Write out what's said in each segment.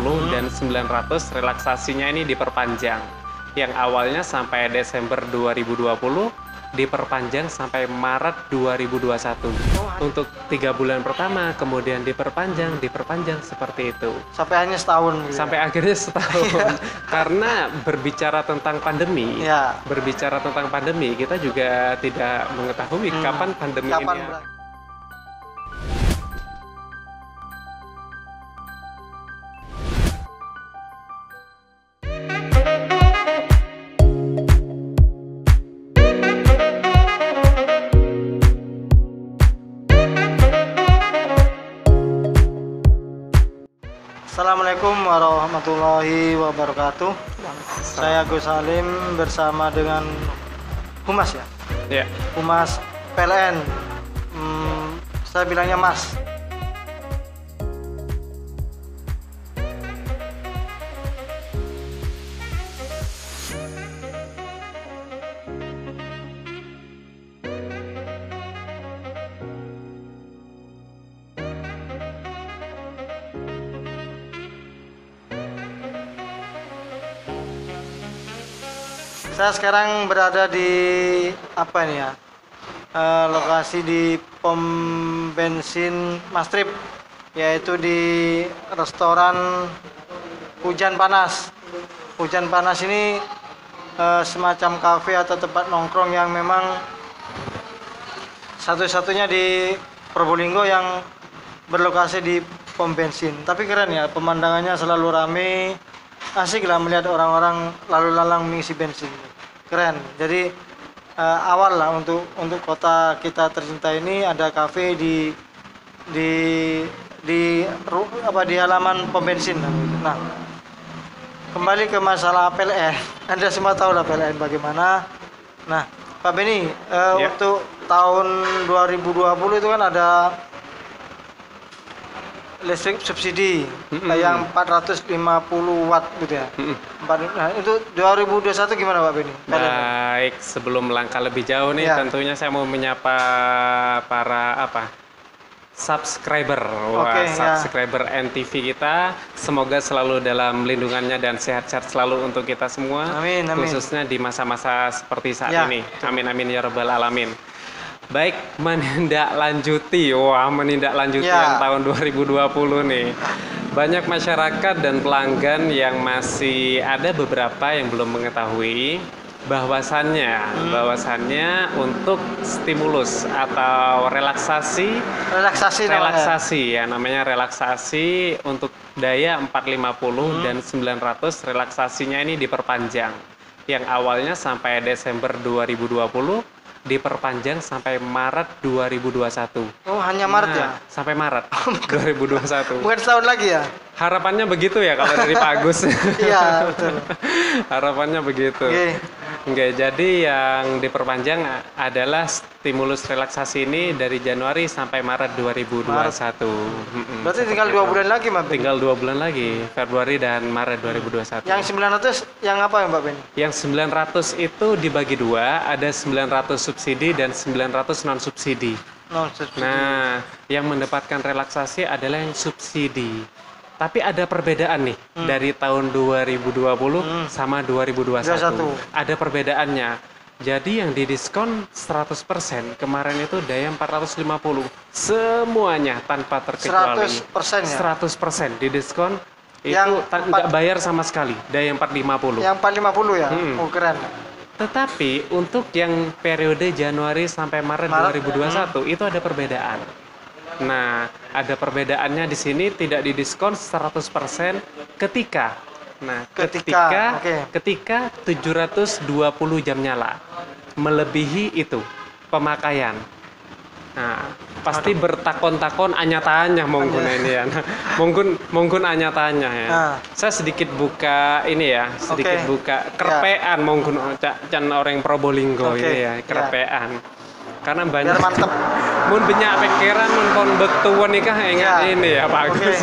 dan 900 relaksasinya ini diperpanjang. Yang awalnya sampai Desember 2020 diperpanjang sampai Maret 2021. Untuk 3 bulan pertama, kemudian diperpanjang seperti itu. Sampai hanya setahun. Gitu sampai akhirnya setahun. Karena berbicara tentang pandemi, kita juga tidak mengetahui kapan pandemi ini. Assalamualaikum warahmatullahi wabarakatuh. Saya Gus Salim bersama dengan Humas ya? Ya. Humas PLN. Saya bilangnya Mas. Saya sekarang berada di apa ini ya? Lokasi di pom bensin Mastrip, yaitu di restoran Hujan Panas. Hujan Panas ini semacam kafe atau tempat nongkrong yang memang satu-satunya di Probolinggo yang berlokasi di pom bensin. Tapi keren ya, pemandangannya selalu ramai. Asik lah melihat orang-orang lalu lalang mengisi bensin. Keren. Jadi awal lah untuk kota kita tercinta ini ada kafe di halaman pom bensin. Nah, kembali ke masalah PLN. Anda semua tahu lah PLN bagaimana. Nah, Pak Beni, untuk tahun 2020 itu kan ada listrik subsidi yang 450 watt gitu ya. Nah, itu 2021 gimana Pak Beni? Baik, sebelum melangkah lebih jauh nih, tentunya saya mau menyapa para subscriber, subscriber NTV kita. Semoga selalu dalam lindungannya dan sehat-sehat selalu untuk kita semua. Amin, amin. Khususnya di masa-masa seperti saat ini. Amin, amin ya rabbal alamin. Baik, menindaklanjuti yang tahun 2020 nih. Banyak masyarakat dan pelanggan yang masih ada beberapa yang belum mengetahui bahwasannya untuk stimulus atau relaksasi ya, namanya relaksasi untuk daya 450 dan 900 relaksasinya ini diperpanjang. Yang awalnya sampai Desember 2020 diperpanjang sampai Maret 2021. Oh, hanya Maret ya? Sampai Maret 2021. Bukan setahun lagi ya? Harapannya begitu ya kalau dari Pak Agus. Iya, betul. Harapannya begitu. Enggak, jadi yang diperpanjang adalah stimulus relaksasi ini dari Januari sampai Maret 2021. Berarti tinggal 2 bulan lagi, Mbak Ben? Tinggal 2 bulan lagi, Februari dan Maret 2021. Yang 900 yang apa ya, Mbak Ben? Yang 900 itu dibagi dua, ada 900 subsidi dan 900 non-subsidi. Nah, yang mendapatkan relaksasi adalah yang subsidi. Tapi ada perbedaan nih dari tahun 2020 sama 2021. Ada perbedaannya. Jadi yang didiskon 100%, kemarin itu daya 450. Semuanya tanpa terkecuali. 100% ya? 100% didiskon. Itu nggak bayar sama sekali, daya 450. Yang 450 ya? Oh, keren. Tetapi untuk yang periode Januari sampai Maret 2021 itu ada perbedaan. Nah, ada perbedaannya di sini, tidak didiskon 100% ketika 720 jam nyala. Melebihi itu pemakaian. Nah, pasti bertakon-takon anyatanya mungkin ini ya. Mungkin anyatanya ya. Saya sedikit buka ini ya, buka kerpean mungkin orang Probolinggo ini ya, kerpean. Karena banyak mantep. Mun banyak pikiran mun kon betuan nikah ingat ini ya Pak Agus.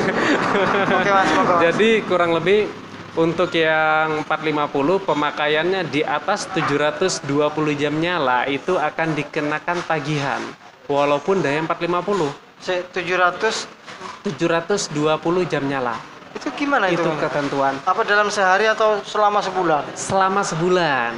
Mas, jadi kurang lebih untuk yang 450 pemakaiannya di atas 720 jam nyala itu akan dikenakan tagihan walaupun daya 450. 720 jam nyala. Itu gimana itu? Itu ketentuan. Apa dalam sehari atau selama sebulan? Selama sebulan.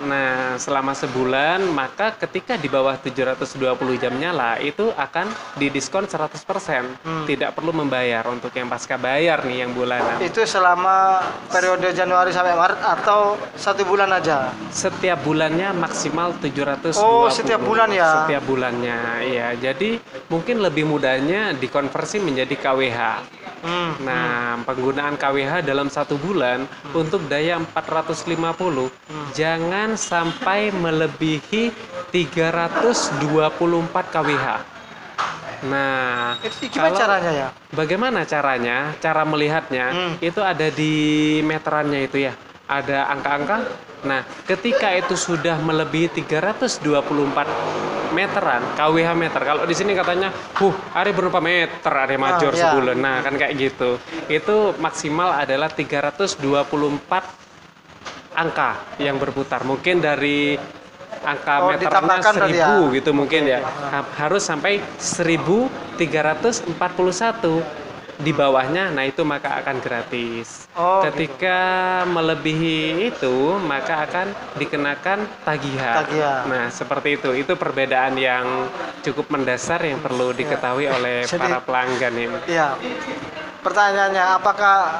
Nah, selama sebulan, maka ketika di bawah 720 jam nyala, itu akan didiskon 100%. Tidak perlu membayar untuk yang pasca bayar nih, yang bulanan. Itu selama periode Januari sampai Maret atau 1 bulan aja? Setiap bulannya maksimal 720. Oh, setiap bulan ya? Setiap bulannya, iya. Jadi, mungkin lebih mudahnya dikonversi menjadi KWH. Nah, penggunaan KWH dalam 1 bulan untuk daya 450 jangan sampai melebihi 324 KWH. Nah, Itu gimana caranya ya? bagaimana caranya? Cara melihatnya itu ada di meterannya itu ya. Ada angka-angka. Nah, ketika itu sudah melebihi 324 meteran, KWH meter. Kalau di sini katanya, hari berapa meter, hari major ya. sebulan. Nah, kan kayak gitu. Itu maksimal adalah 324 angka yang berputar. Mungkin dari angka meternya ditambahkan berarti 1000 ya? gitu mungkin ya. Harus sampai 1341 di bawahnya, nah itu maka akan gratis. Ketika melebihi itu, maka akan dikenakan tagihan. Nah, seperti itu. Itu perbedaan yang cukup mendasar yang perlu diketahui oleh para pelanggan ini. Iya. Pertanyaannya, apakah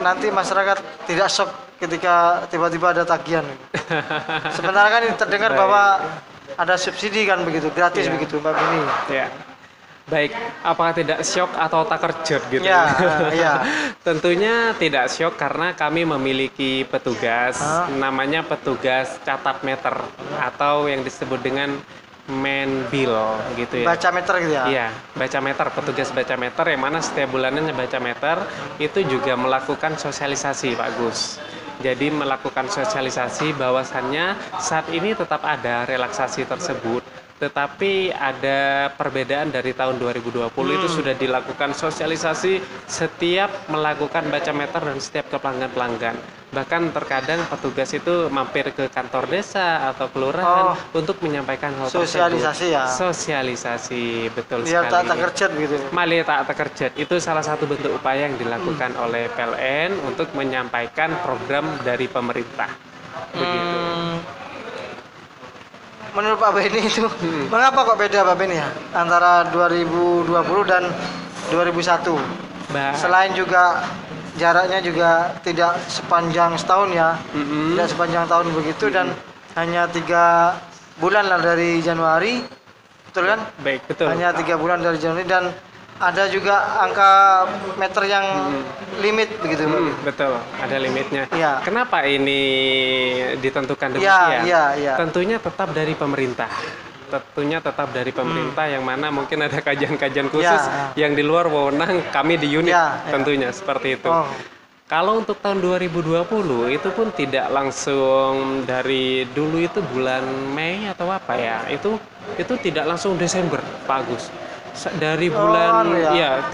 nanti masyarakat tidak shock ketika tiba-tiba ada tagihan? Sebenarnya kan terdengar bahwa ada subsidi kan begitu, gratis begitu, Mbak Beni. Ya. Baik, apakah tidak syok atau tak kerjot gitu? Ya. Tentunya tidak syok karena kami memiliki petugas, namanya petugas catat meter atau yang disebut dengan menbil gitu ya. Baca meter gitu ya? Iya, baca meter, petugas baca meter yang mana setiap bulannya baca meter itu juga melakukan sosialisasi, Pak Gus. Jadi melakukan sosialisasi bahwasannya saat ini tetap ada relaksasi tersebut, tetapi ada perbedaan dari tahun 2020 itu sudah dilakukan sosialisasi setiap melakukan baca meter dan setiap ke pelanggan-pelanggan. Bahkan terkadang petugas itu mampir ke kantor desa atau kelurahan untuk menyampaikan hal sosialisasi tersebut. Ya? Sosialisasi, betul biar sekali. Biar tak terkerjat gitu. Malah tak terkerjat. Itu salah satu bentuk upaya yang dilakukan oleh PLN untuk menyampaikan program dari pemerintah. Begitu. Menurut Pak Beni itu, mengapa kok beda Pak Beni ya antara 2020 dan 2001? Selain juga jaraknya juga tidak sepanjang setahun ya, tidak sepanjang tahun begitu dan hanya 3 bulan lah dari Januari, betul kan? Baik, betul. Hanya 3 bulan dari Januari dan ada juga angka meter yang limit begitu. Betul, ada limitnya. Ya. Kenapa ini ditentukan demikian? Ya. Tentunya tetap dari pemerintah. Yang mana mungkin ada kajian-kajian khusus yang di luar wewenang kami di unit tentunya seperti itu. Kalau untuk tahun 2020 itu pun tidak langsung dari dulu itu bulan Mei atau apa ya, itu tidak langsung Desember, Pak Agus. Dari bulan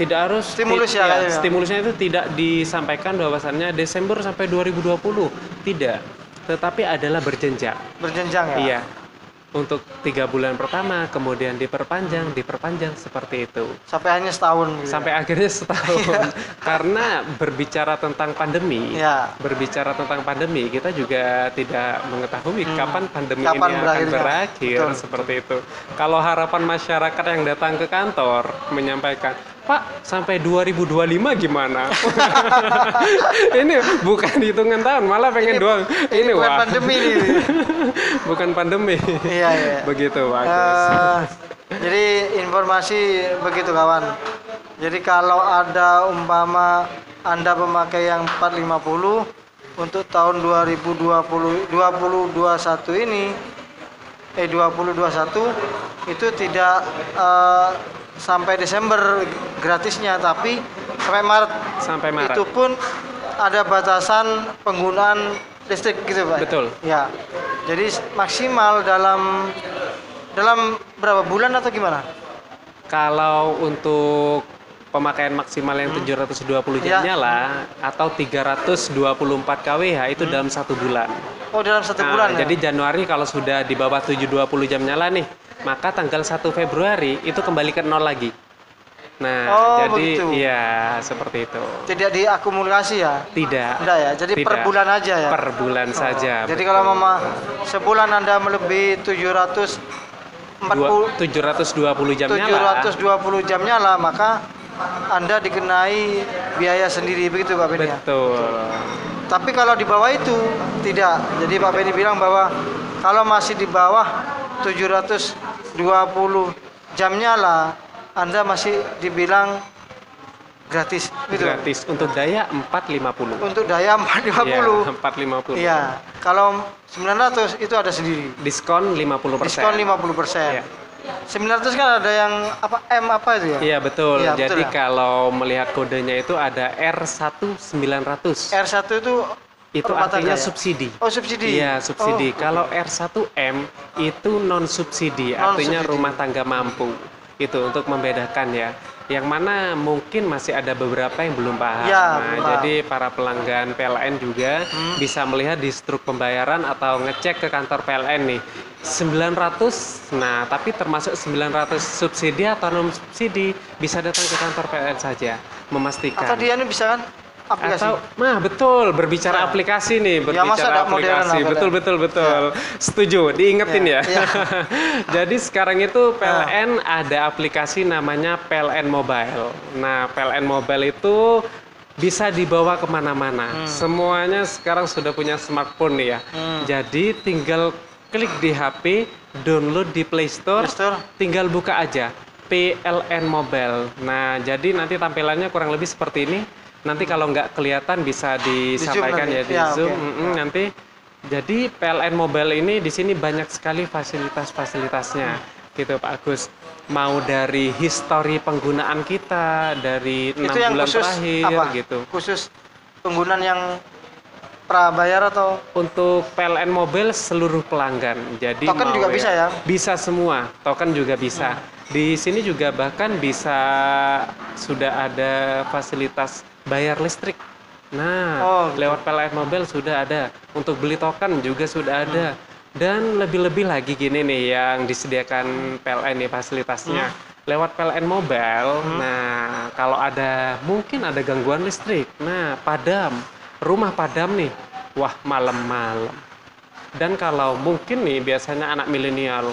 tidak harus stimulusnya itu tidak disampaikan bahwasannya Desember sampai 2020 tidak, tetapi adalah berjenjang ya. Iya, untuk 3 bulan pertama kemudian diperpanjang seperti itu sampai hanya setahun gitu. Sampai akhirnya setahun. Karena berbicara tentang pandemi kita juga tidak mengetahui kapan pandemi ini akan berakhir. Seperti itu. Kalau harapan masyarakat yang datang ke kantor menyampaikan, Pak, sampai 2025 gimana? Ini bukan hitungan tahun, malah pengen ini bukan pandemi ini. Bukan pandemi. Iya. Begitu, bagus. Jadi informasi begitu kawan. Jadi kalau ada umpama Anda pemakai yang 450 untuk tahun 2021 ini 2021 itu tidak sampai Desember gratisnya, tapi sampai Maret. Itu pun ada batasan penggunaan listrik gitu, Pak. Betul. Ya. Jadi maksimal dalam berapa bulan atau gimana? Kalau untuk pemakaian maksimal yang 720 jam nyala atau 324 kWh itu dalam 1 bulan. Oh, dalam 1 bulan ya? Jadi Januari kalau sudah di bawah 720 jam nyala nih, maka tanggal 1 Februari itu kembali ke 0 lagi. Nah, Oh, jadi begitu. iya seperti itu. Tidak diakumulasi ya? Tidak. Enggak ya, jadi per Tidak. bulan aja ya? Per bulan saja. Jadi betul. kalau mama sebulan Anda melebihi 720 jam nyala. 720 jam nyala, maka Anda dikenai biaya sendiri, begitu Pak Beni ya? Betul. Tapi kalau di bawah itu tidak. Jadi Pak Beni bilang bahwa kalau masih di bawah 720 jam nyala, Anda masih dibilang gratis gitu. Gratis untuk daya 450. Untuk daya 450. Iya, 450. Iya. Kalau 900 itu ada sendiri. Diskon 50%. Diskon 50%. Iya. 900 kan ada yang apa M apa itu ya? Iya betul. Iya, Jadi betul ya? kalau melihat kodenya itu ada R1900. R1 itu Itu rumah tangga artinya ya? subsidi. Oh, subsidi. Iya, subsidi. Oh, Kalau R1M itu non subsidi, artinya Non-subsidi. rumah tangga mampu. Itu untuk membedakan ya. Yang mana mungkin masih ada beberapa yang belum paham. Ya, Nah, paham. jadi para pelanggan PLN juga bisa melihat di struk pembayaran atau ngecek ke kantor PLN nih. 900. Nah, tapi termasuk 900 subsidi atau non subsidi bisa datang ke kantor PLN saja memastikan. atau dia ini bisa kan aplikasi. Atau, nah betul berbicara Nah. aplikasi nih, Ya, masa berbicara ada modern aplikasi, lah, betul. Setuju, diingetin Ya, ya. ya. Jadi sekarang itu PLN ada aplikasi namanya PLN Mobile. Nah PLN Mobile itu bisa dibawa kemana-mana. Semuanya sekarang sudah punya smartphone nih ya. Jadi tinggal klik di HP, download di Play Store, Play Store. tinggal buka aja PLN Mobile. Nah jadi nanti tampilannya kurang lebih seperti ini. Nanti kalau nggak kelihatan bisa disampaikan nanti. ya di Ya, Zoom. oke. Nanti jadi PLN Mobile ini di sini banyak sekali fasilitas-fasilitasnya gitu Pak Agus. Mau dari histori penggunaan kita dari 6 Itu yang bulan khusus terakhir apa? gitu. Khusus penggunaan yang prabayar atau Untuk PLN Mobile seluruh pelanggan. Jadi Token mau juga bisa ya? Bisa semua, token juga bisa. Di sini juga bahkan bisa sudah ada fasilitas bayar listrik. Nah, Oh, gitu. lewat PLN Mobile sudah ada. Untuk beli token juga sudah ada. Dan lebih-lebih lagi gini nih yang disediakan PLN nih fasilitasnya. Lewat PLN Mobile, nah kalau ada mungkin ada gangguan listrik. Nah, padam. Rumah padam nih. Wah, malam-malam. Dan kalau mungkin nih biasanya anak milenial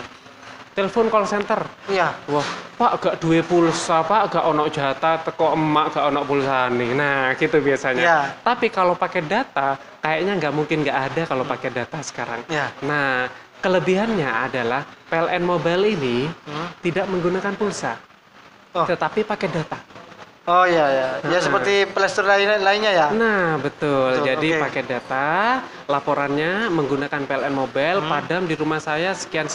telepon call center. iya. Wah, Pak gak duwe pulsa, Pak gak ono jatah teko emak gak ono pulsa nih. Nah, gitu biasanya. Iya. Tapi kalau pakai data, kayaknya nggak mungkin nggak ada kalau pakai data sekarang. Iya. Nah, kelebihannya adalah PLN Mobile ini tidak menggunakan pulsa, Oh. tetapi pakai data. Oh iya ya. Ya seperti Play Store lainnya ya. Nah, betul. Betul, Jadi oke. pakai data, laporannya menggunakan PLN Mobile, padam di rumah saya sekian,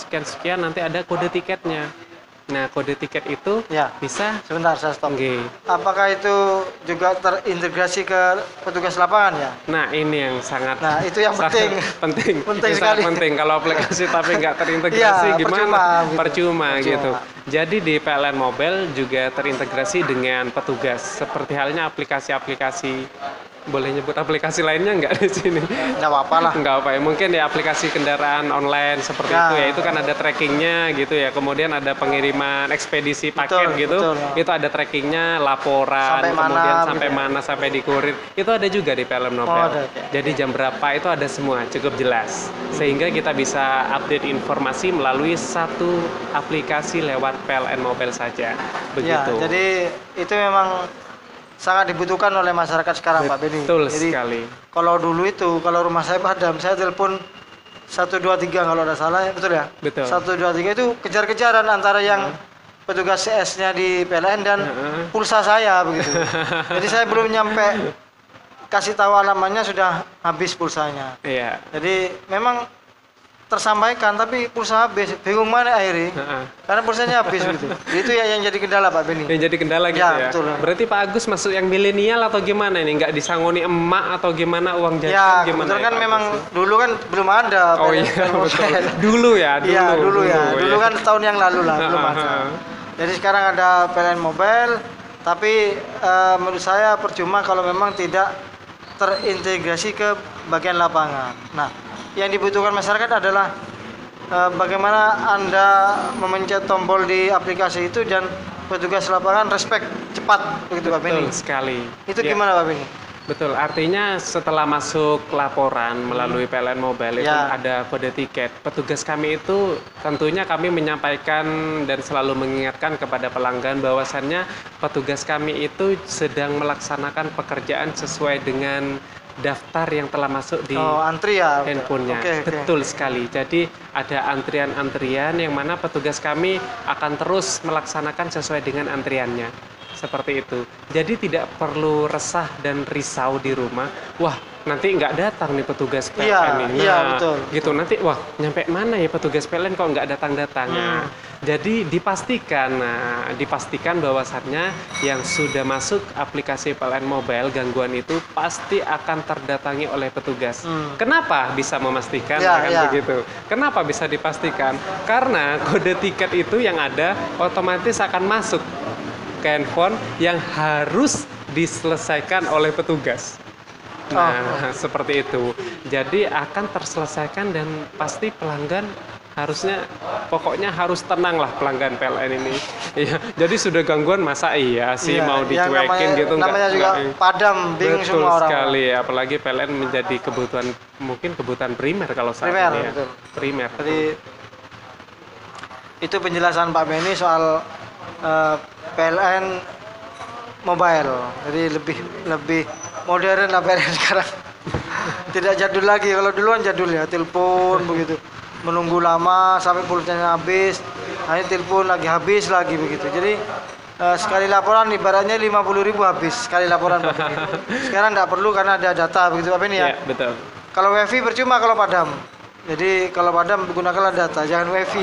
nanti ada kode tiketnya. Nah, kode tiket itu Ya. bisa Sebentar saya stop. Nggih. Apakah itu juga terintegrasi ke petugas lapangan ya? Nah, ini yang sangat Nah, itu yang sangat penting. penting. Penting Ini sangat sekali. penting kalau aplikasi tapi nggak terintegrasi Iya, gimana? percuma Percuma gitu. gitu. Percuma. Jadi di PLN Mobile juga terintegrasi dengan petugas seperti halnya aplikasi-aplikasi. Boleh nyebut aplikasi lainnya nggak di sini? Nggak apa-apa lah. Nggak apa ya, mungkin ya aplikasi kendaraan online seperti Ya. itu ya, itu kan ada trackingnya gitu ya, kemudian ada pengiriman ekspedisi paket Betul, gitu, betul. itu ada trackingnya, laporan, Sampai mana, kemudian sampai gitu ya. mana, sampai di kurir, itu ada juga di PLN Mobile. ada, oke. Jadi jam berapa itu ada semua, cukup jelas, sehingga kita bisa update informasi melalui satu aplikasi lewat PLN Mobile saja, Ya, begitu. jadi itu memang sangat dibutuhkan oleh masyarakat sekarang Pak Beni. Betul Jadi sekali. kalau dulu itu kalau rumah saya padam, saya telepon 123 kalau ada salah ya, betul ya? Betul. 123 itu kejar-kejaran antara yang petugas CS-nya di PLN dan Heeh. pulsa saya begitu. Jadi saya belum nyampe kasih tahu alamannya sudah habis pulsanya. Iya. Jadi memang tersampaikan tapi pulsa habis, bingung mana akhirnya. Heeh. Karena pulsanya habis gitu. Itu ya yang jadi kendala Pak Beni. Yang jadi kendala gitu Ya, ya. betul. Berarti Pak Agus masuk yang milenial atau gimana ini? Nggak disangoni emak atau gimana uang jajan Ya, gimana? kebetulan kan Pak memang Agus? dulu kan belum ada. Oh PLN iya betul. Mobile. Dulu ya, dulu. Iya, dulu ya. Dulu ya. kan tahun yang lalu lah belum Heeh, ada. heeh. Jadi sekarang ada PLN Mobile, tapi menurut saya percuma kalau memang tidak terintegrasi ke bagian lapangan. Nah, yang dibutuhkan masyarakat adalah bagaimana Anda memencet tombol di aplikasi itu dan petugas lapangan respect cepat begitu Pak Beni. Betul sekali. Itu Ya, gimana Pak Beni? betul. Artinya setelah masuk laporan melalui PLN Mobile itu Ya. ada kode tiket. Petugas kami itu tentunya kami menyampaikan dan selalu mengingatkan kepada pelanggan bahwasannya petugas kami itu sedang melaksanakan pekerjaan sesuai dengan daftar yang telah masuk di Oh, antri ya. handphonenya. Oke, oke. Betul sekali. Jadi ada antrian-antrian yang mana petugas kami akan terus melaksanakan sesuai dengan antriannya. Seperti itu. Jadi tidak perlu resah dan risau di rumah. Wah, nanti nggak datang nih petugas PLN Iya, nih. iya, betul, Gitu nanti, wah nyampe mana ya petugas PLN kok nggak datang-datang. Nah, jadi dipastikan bahwasannya yang sudah masuk aplikasi PLN Mobile gangguan itu pasti akan terdatangi oleh petugas. Kenapa bisa memastikan? Ya, Kan ya. begitu. Kenapa bisa dipastikan? Karena kode tiket itu yang ada otomatis akan masuk ke handphone yang harus diselesaikan oleh petugas. Nah, seperti itu. Jadi akan terselesaikan dan pasti pelanggan harusnya, pokoknya harus tenang lah pelanggan PLN ini. Iya, jadi sudah gangguan masa iya sih Iya, mau yang dicuekin gitu namanya juga padam, bingung betul semua orang. sekali, apalagi PLN menjadi kebutuhan, mungkin kebutuhan primer kalau saat Primer, ini ya. betul. Primer. Jadi itu penjelasan Pak Beni soal PLN Mobile. Jadi lebih modern lah PLN sekarang. Tidak jadul lagi. Kalau duluan jadul ya, telepon begitu. Menunggu lama sampai pulsanya habis. Nah, ini telepon lagi habis lagi begitu. Jadi sekali laporan ibaratnya 50.000 habis sekali laporan Pak Beni. Sekarang tidak perlu karena ada data begitu Pak Beni ya. Ya, betul. Kalau wifi percuma kalau padam. Jadi kalau padam gunakanlah data, jangan wifi.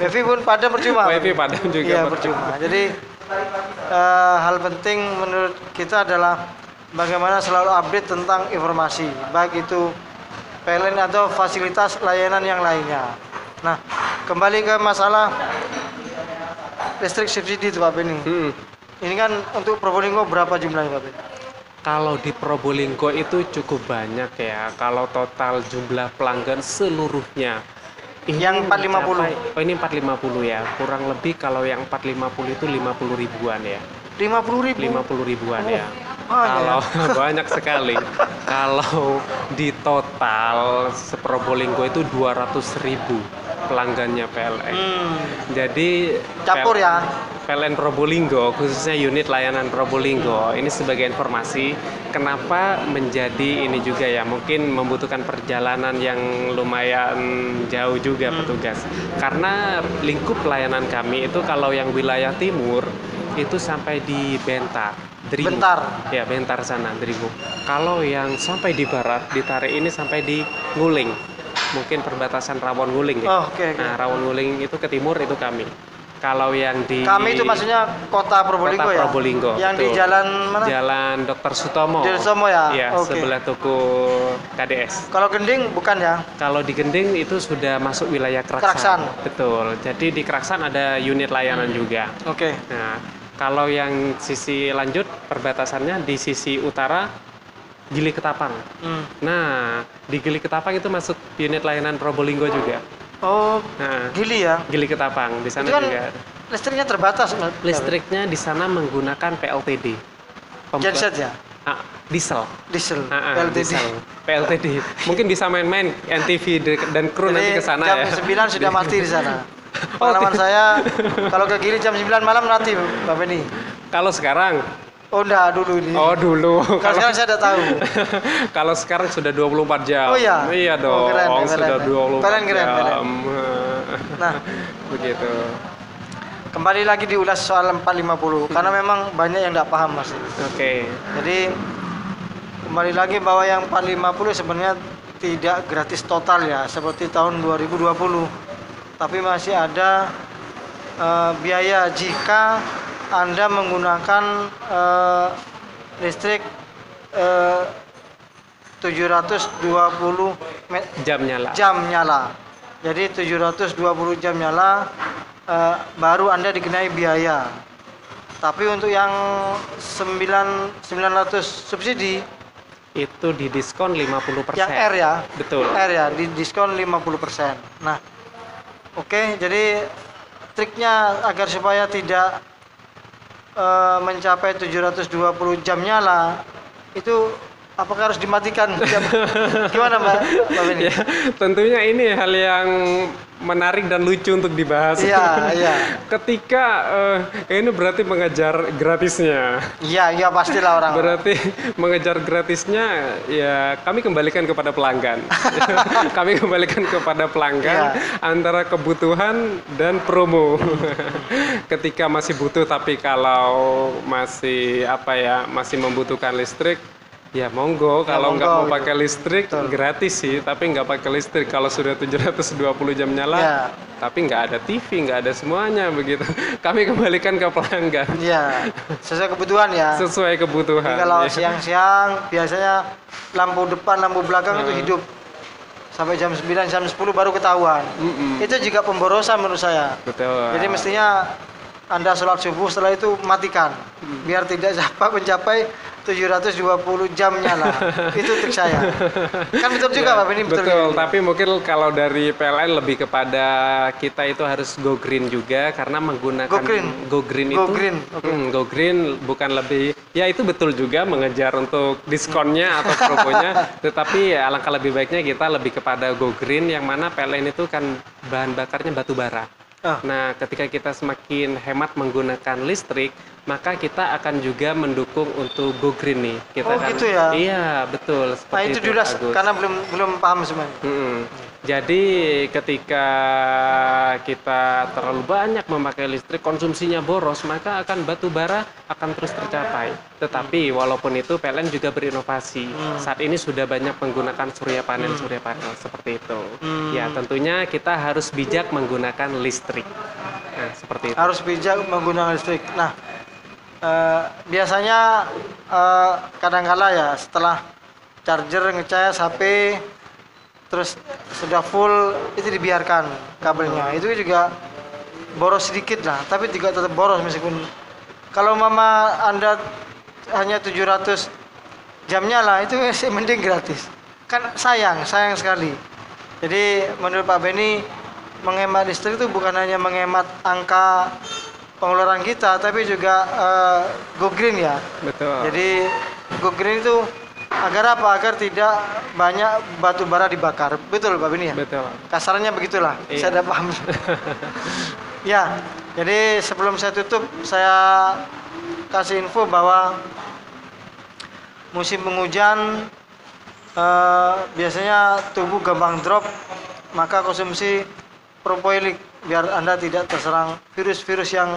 Wifi pun padam percuma. WiFi padam juga Iya percuma. Jadi hal penting menurut kita adalah bagaimana selalu update tentang informasi, baik itu PLN atau fasilitas layanan yang lainnya. Nah, kembali ke masalah listrik subsidi itu Pak Beni. Ini kan untuk Probolinggo berapa jumlahnya Pak Beni? Kalau di Probolinggo itu cukup banyak ya. Kalau total jumlah pelanggan seluruhnya ini Yang 450. mencapai- Oh, ini 450 ya. Kurang lebih kalau yang 450 itu 50 ribuan ya. 50.000. 50 ribuan ya. banyak Kalau banyak sekali. Kalau di total Probolinggo itu 200 ribu pelanggannya PLN. Jadi Campur ya. PLN Probolinggo, khususnya unit layanan Probolinggo, ini sebagai informasi kenapa menjadi ini juga ya, mungkin membutuhkan perjalanan yang lumayan jauh juga petugas. Karena lingkup pelayanan kami itu kalau yang wilayah timur itu sampai di Bentar, Dringu. Bentar. Ya, Bentar sana, Dringu. Kalau yang sampai di barat, di Tarik ini sampai di Nguling. Mungkin perbatasan Rawon Nguling ya. Oh, oke, oke. Nah, Rawon Nguling itu ke timur itu kami. Kalau yang di Kami itu maksudnya kota Probolinggo Kota ya? Probolinggo, Yang di betul. jalan mana? Jalan Dr. Sutomo. Dr. Sutomo ya? Iya, Oke. sebelah toko KDS. Kalau Gending bukan ya? Kalau di Gending itu sudah masuk wilayah Keraksan. Keraksan. Betul. Jadi di Keraksan ada unit layanan juga. Oke. Nah, kalau yang sisi lanjut perbatasannya di sisi utara Gili Ketapang. Nah, di Gili Ketapang itu masuk unit layanan Probolinggo juga. Oh, Nah, Gili ya? Gili Ketapang di sana Itu kan juga. listriknya terbatas. Listriknya di sana menggunakan PLTD. Genset ya? Diesel. Diesel. PLTD. PLTD. PLTD. Mungkin bisa main-main NTV dan kru nanti Jadi ke sana jam ya. 9 sudah mati di sana. Pengalaman saya kalau ke Gili jam 9 malam mati Pak Beni. Kalau sekarang, Oh enggak, dulu ini. oh dulu. Kalau sekarang saya udah tahu. Kalau sekarang sudah 24 jam. Oh iya? Iya Oh, dong. keren, Sudah keren. 24 Keren, keren, jam. keren. Nah, Begitu. kembali lagi diulas soal 450 karena memang banyak yang tidak paham Mas. Oke. Jadi kembali lagi bahwa yang 450 sebenarnya tidak gratis total ya seperti tahun 2020. Tapi masih ada biaya jika Anda menggunakan listrik 720 Jam nyala. jam nyala. Jadi 720 jam nyala baru Anda dikenai biaya. Tapi untuk yang 900 subsidi Itu didiskon 50%. yang R ya. Betul. R ya, di diskon 50%. Nah, oke, jadi triknya agar supaya tidak mencapai 720 jam nyala, itu apakah harus dimatikan? Gimana Mbak Beni? Ya, tentunya ini hal yang menarik dan lucu untuk dibahas. Iya, iya. Ketika ini berarti mengejar gratisnya. Iya, iya pastilah orang. Berarti mengejar gratisnya, ya kami kembalikan kepada pelanggan. Kami kembalikan kepada pelanggan antara kebutuhan dan promo. Ketika masih butuh, tapi kalau masih masih membutuhkan listrik, ya monggo, kalau nggak mau pakai listrik gratis sih, tapi nggak pakai listrik. Kalau sudah 720 jam nyala, tapi nggak ada TV, nggak ada semuanya begitu. Kami kembalikan ke pelanggan. Iya, sesuai kebutuhan ya. Sesuai kebutuhan. Jadi kalau siang-siang biasanya lampu depan, lampu belakang itu hidup sampai jam 9, jam 10 baru ketahuan. Itu juga pemborosan menurut saya. Betul. Jadi mestinya Anda sholat subuh, setelah itu matikan, biar tidak sampai mencapai 720 jam nyala. Itu trik saya. Kan betul juga Pak Beni, betul. Tapi mungkin kalau dari PLN lebih kepada kita itu harus go green juga, karena menggunakan go green itu go green bukan lebih, ya itu betul juga mengejar untuk diskonnya atau promonya, tetapi ya, alangkah lebih baiknya kita lebih kepada go green, yang mana PLN itu kan bahan bakarnya batu bara. Nah, ketika kita semakin hemat menggunakan listrik, maka kita akan juga mendukung untuk go green nih. Kita gitu ya? Iya, betul. Nah, itu jelas karena belum paham sebenarnya. Jadi ketika kita terlalu banyak memakai listrik, konsumsinya boros, maka akan batu bara akan terus tercapai. Tetapi walaupun itu PLN juga berinovasi. Saat ini sudah banyak menggunakan surya panel seperti itu. Ya, tentunya kita harus bijak menggunakan listrik. Nah, seperti itu. Harus bijak menggunakan listrik. Nah, biasanya kadang-kala ya setelah charger ngecas HP terus sudah full, itu dibiarkan kabelnya, itu juga boros sedikit lah, tapi juga tetap boros. Meskipun kalau mama Anda hanya 700 jam nyala, itu masih mending gratis, kan sayang sekali. Jadi menurut Pak Beni, menghemat listrik itu bukan hanya menghemat angka pengeluaran kita, tapi juga go green ya. Betul. Jadi go green itu agar apa? Agar tidak banyak batu bara dibakar. Betul Pak Beni ya? Betul. Kasarnya begitulah. Saya udah paham. Ya, jadi sebelum saya tutup, saya kasih info bahwa musim penghujan biasanya tubuh gampang drop, maka konsumsi propoilik biar Anda tidak terserang virus-virus yang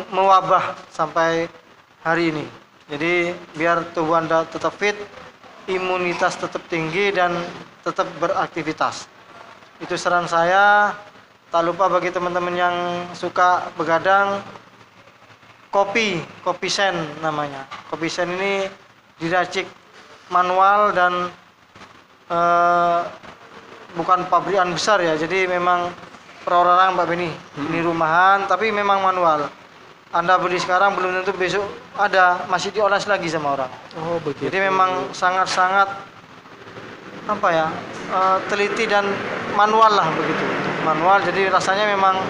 mewabah sampai hari ini. Jadi biar tubuh Anda tetap fit, imunitas tetap tinggi dan tetap beraktivitas. Itu saran saya. Tak lupa bagi teman-teman yang suka begadang, kopi sen namanya. Kopi sen ini diracik manual dan bukan pabrikan besar ya. Jadi memang perorangan Pak Beni. Ini rumahan tapi memang manual. Anda beli sekarang belum tentu besok ada, masih diolah lagi sama orang. Oh begitu. Jadi memang sangat-sangat teliti dan manual lah begitu. Manual, jadi rasanya memang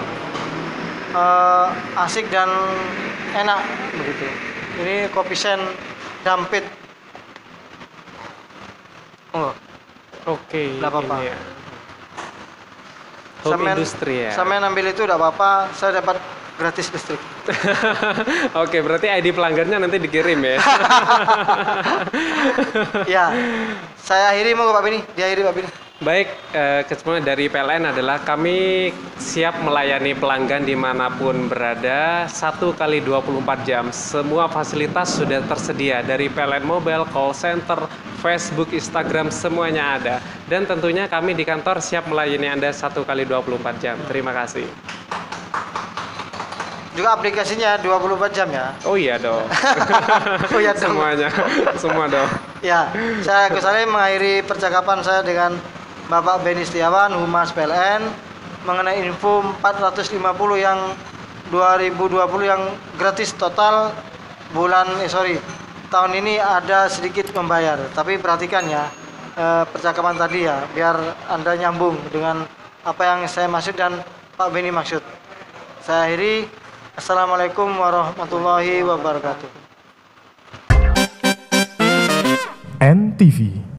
asik dan enak begitu. Ini kopi sen dampit. Oke. Tidak apa-apa. Ya. Home industry ya. Sampai ambil itu tidak apa-apa. Saya dapat gratis listrik. Oke, berarti ID pelanggannya nanti dikirim ya. Ya, saya akhiri mau Pak Beni, diakhiri Pak Beni. Baik, kesimpulan dari PLN adalah kami siap melayani pelanggan dimanapun berada 1x24 jam. Semua fasilitas sudah tersedia dari PLN Mobile, call center, Facebook, Instagram, semuanya ada. Dan tentunya kami di kantor siap melayani Anda 1x24 jam. Terima kasih. Juga aplikasinya 24 jam ya. Oh iya dong. Oh iya dong. Semuanya, semua dong. Ya, saya Agus Salim mengakhiri percakapan saya dengan Bapak Beni Setiawan, Humas PLN, mengenai info 450 yang 2020 yang gratis total tahun ini ada sedikit membayar. Tapi perhatikan ya percakapan tadi ya, biar Anda nyambung dengan apa yang saya maksud dan Pak Beni maksud. Saya akhiri. Assalamualaikum warahmatullahi wabarakatuh. NTV